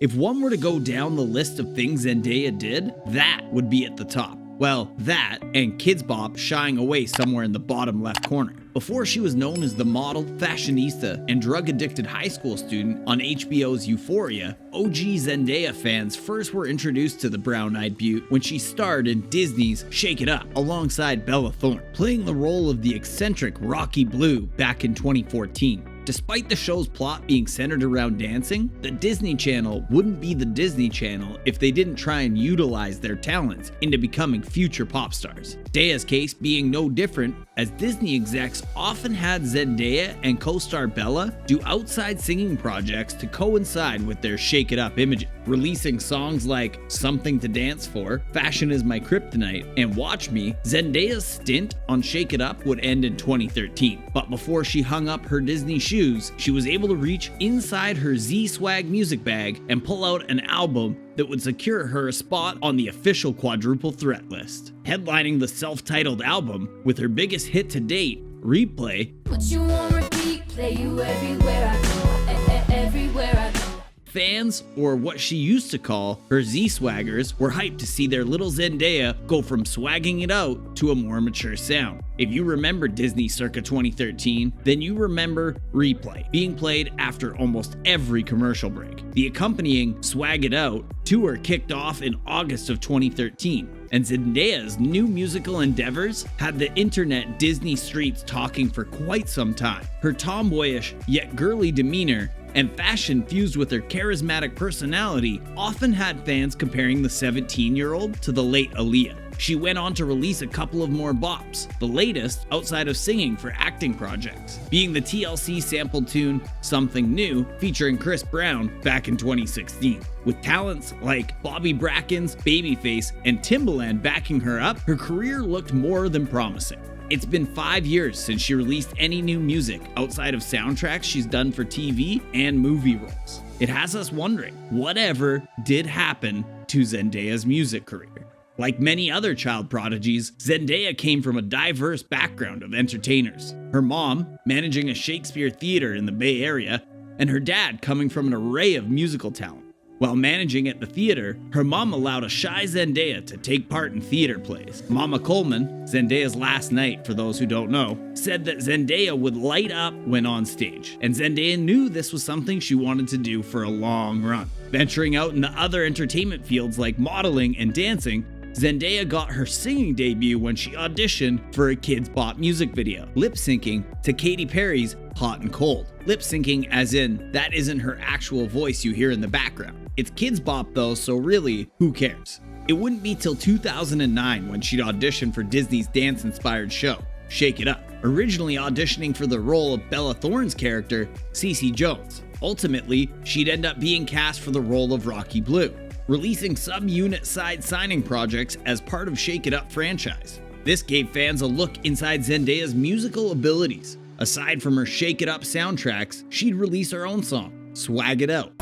If one were to go down the list of things Zendaya did, that would be at the top. Well, that and Kidz Bop shying away somewhere in the bottom left corner. Before she was known as the model, fashionista, and drug-addicted high school student on HBO's Euphoria, OG Zendaya fans first were introduced to the brown-eyed beaut when she starred in Disney's Shake It Up alongside Bella Thorne, playing the role of the eccentric Rocky Blue back in 2014. Despite the show's plot being centered around dancing, the Disney Channel wouldn't be the Disney Channel if they didn't try and utilize their talents into becoming future pop stars. Zendaya's case being no different, as Disney execs often had Zendaya and co-star Bella do outside singing projects to coincide with their Shake It Up images, releasing songs like Something to Dance For, Fashion Is My Kryptonite, and Watch Me. Zendaya's stint on Shake It Up would end in 2013, but before she hung up her Disney shoes, she was able to reach inside her Z-Swag music bag and pull out an album that would secure her a spot on the official Quadruple Threat list. Headlining the self-titled album with her biggest hit to date, Replay, Put you on repeat, play you everywhere I go, everywhere I go. Fans, or what she used to call her Z-Swaggers, were hyped to see their little Zendaya go from swagging it out to a more mature sound. If you remember Disney circa 2013, then you remember Replay, being played after almost every commercial break. The accompanying Swag It Out tour kicked off in August of 2013, and Zendaya's new musical endeavors had the internet Disney streets talking for quite some time. Her tomboyish yet girly demeanor and fashion fused with her charismatic personality often had fans comparing the 17-year-old to the late Aaliyah. She went on to release a couple of more bops, the latest outside of singing for acting projects, being the TLC sampled tune Something New featuring Chris Brown back in 2016. With talents like Bobby Bracken's Babyface and Timbaland backing her up, her career looked more than promising. It's been 5 years since she released any new music outside of soundtracks she's done for TV and movie roles. It has us wondering, whatever did happen to Zendaya's music career? Like many other child prodigies, Zendaya came from a diverse background of entertainers. Her mom managing a Shakespeare theater in the Bay Area, and her dad coming from an array of musical talent. While managing at the theater, her mom allowed a shy Zendaya to take part in theater plays. Mama Coleman, Zendaya's last night for those who don't know, said that Zendaya would light up when on stage, and Zendaya knew this was something she wanted to do for a long run. Venturing out into other entertainment fields like modeling and dancing, Zendaya got her singing debut when she auditioned for a Kidz Bop music video, lip-syncing to Katy Perry's Hot and Cold. Lip-syncing as in, that isn't her actual voice you hear in the background. It's Kidz Bop though, so really, who cares? It wouldn't be till 2009 when she'd auditioned for Disney's dance-inspired show, Shake It Up, originally auditioning for the role of Bella Thorne's character, Cece Jones. Ultimately, she'd end up being cast for the role of Rocky Blue, releasing sub-unit side signing projects as part of Shake It Up franchise. This gave fans a look inside Zendaya's musical abilities. Aside from her Shake It Up soundtracks, she'd release her own song, Swag It Out,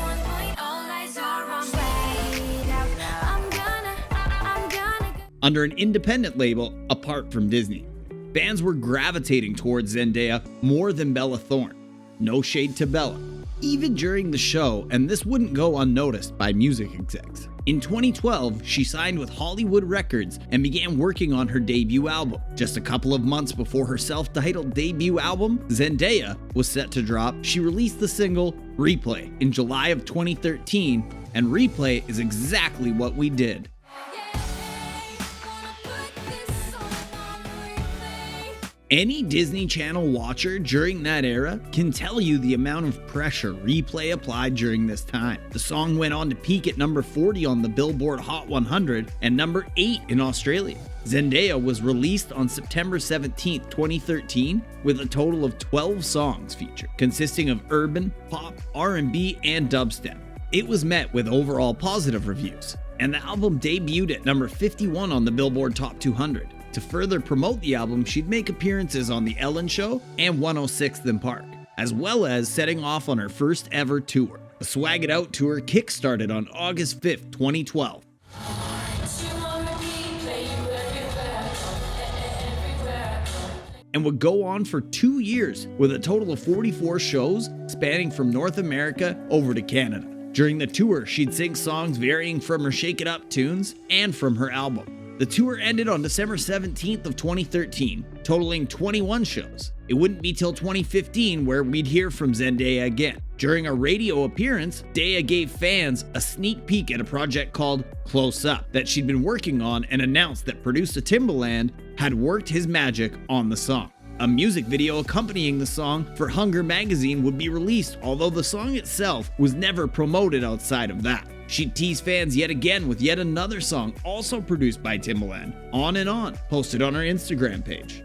under an independent label apart from Disney. Fans were gravitating towards Zendaya more than Bella Thorne. No shade to Bella, even during the show, and this wouldn't go unnoticed by music execs. In 2012, she signed with Hollywood Records and began working on her debut album. Just a couple of months before her self-titled debut album, Zendaya, was set to drop, she released the single Replay in July of 2013, and Replay is exactly what we did. Any Disney Channel watcher during that era can tell you the amount of pressure Replay applied during this time. The song went on to peak at number 40 on the Billboard Hot 100 and number 8 in Australia. Zendaya was released on September 17, 2013, with a total of 12 songs featured, consisting of urban, pop, R&B, and dubstep. It was met with overall positive reviews, and the album debuted at number 51 on the Billboard Top 200. To further promote the album, she'd make appearances on The Ellen Show and 106th & Park, as well as setting off on her first ever tour. The Swag It Out tour kickstarted on August 5th, 2012. And would go on for 2 years with a total of 44 shows spanning from North America over to Canada. During the tour, she'd sing songs varying from her Shake It Up tunes and from her album. The tour ended on December 17th of 2013, totaling 21 shows. It wouldn't be till 2015 where we'd hear from Zendaya again. During a radio appearance, Zendaya gave fans a sneak peek at a project called Close Up that she'd been working on and announced that producer Timbaland had worked his magic on the song. A music video accompanying the song for Hunger magazine would be released, although the song itself was never promoted outside of that. She'd tease fans yet again with yet another song also produced by Timbaland, On and On, posted on her Instagram page.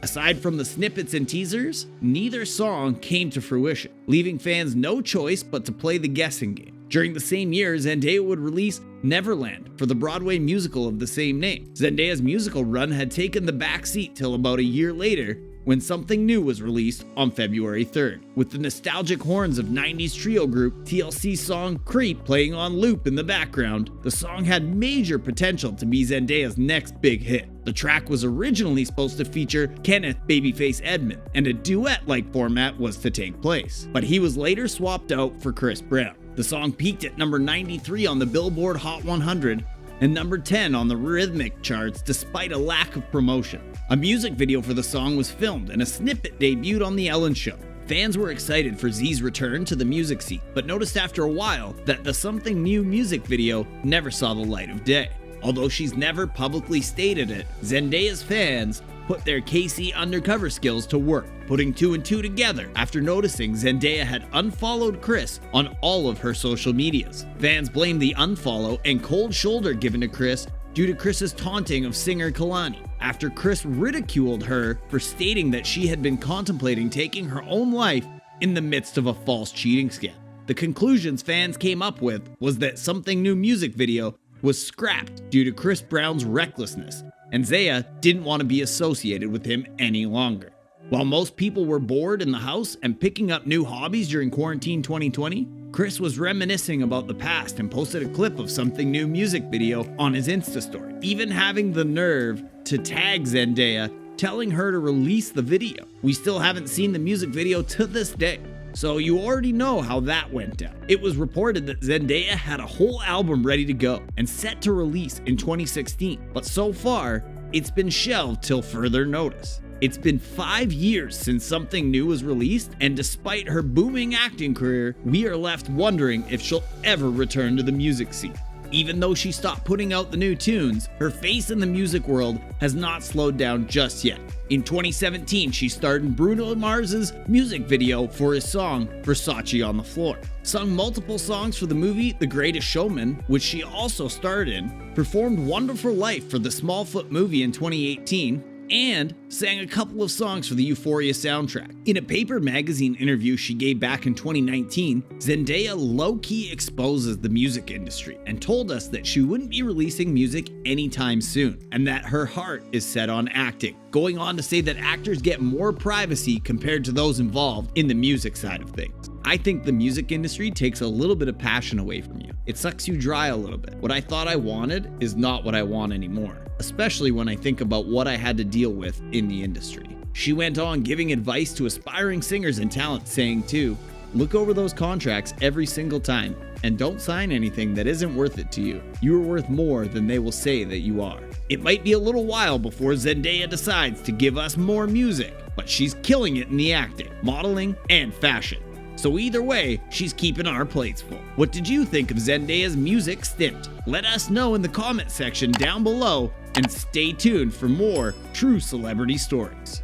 Aside from the snippets and teasers, neither song came to fruition, leaving fans no choice but to play the guessing game. During the same year, Zendaya would release Neverland for the Broadway musical of the same name. Zendaya's musical run had taken the backseat till about a year later, when Something New was released on February 3rd, with the nostalgic horns of 90s trio group TLC's song Creep playing on loop in the background. The song had major potential to be Zendaya's next big hit. The track was originally supposed to feature Kenneth Babyface Edmond, and a duet-like format was to take place, but he was later swapped out for Chris Brown. The song peaked at number 93 on the Billboard Hot 100 and number 10 on the rhythmic charts despite a lack of promotion. A music video for the song was filmed and a snippet debuted on The Ellen Show. Fans were excited for Z's return to the music scene, but noticed after a while that the Something New music video never saw the light of day. Although she's never publicly stated it, Zendaya's fans put their KC undercover skills to work, putting two and two together after noticing Zendaya had unfollowed Chris on all of her social medias. Fans blamed the unfollow and cold shoulder given to Chris due to Chris's taunting of singer Kalani, after Chris ridiculed her for stating that she had been contemplating taking her own life in the midst of a false cheating scandal. The conclusions fans came up with was that Something New music video was scrapped due to Chris Brown's recklessness, and Zendaya didn't want to be associated with him any longer. While most people were bored in the house and picking up new hobbies during quarantine 2020, Chris was reminiscing about the past and posted a clip of Something New music video on his Insta story, even having the nerve to tag Zendaya, telling her to release the video. We still haven't seen the music video to this day, so you already know how that went down. It was reported that Zendaya had a whole album ready to go and set to release in 2016, but so far, it's been shelved till further notice. It's been 5 years since Something New was released, and despite her booming acting career, we are left wondering if she'll ever return to the music scene. Even though she stopped putting out the new tunes, her face in the music world has not slowed down just yet. In 2017, she starred in Bruno Mars's music video for his song Versace on the Floor, sung multiple songs for the movie The Greatest Showman, which she also starred in, performed Wonderful Life for the Smallfoot movie in 2018, and sang a couple of songs for the Euphoria soundtrack. In a Paper magazine interview she gave back in 2019, Zendaya low-key exposes the music industry and told us that she wouldn't be releasing music anytime soon, and that her heart is set on acting, going on to say that actors get more privacy compared to those involved in the music side of things. I think the music industry takes a little bit of passion away from you. It sucks you dry a little bit. What I thought I wanted is not what I want anymore, especially when I think about what I had to deal with in the industry. She went on giving advice to aspiring singers and talent, saying too, look over those contracts every single time and don't sign anything that isn't worth it to you. You are worth more than they will say that you are. It might be a little while before Zendaya decides to give us more music, but she's killing it in the acting, modeling, and fashion. So either way, she's keeping our plates full. What did you think of Zendaya's music stint? Let us know in the comment section down below, and stay tuned for more true celebrity stories.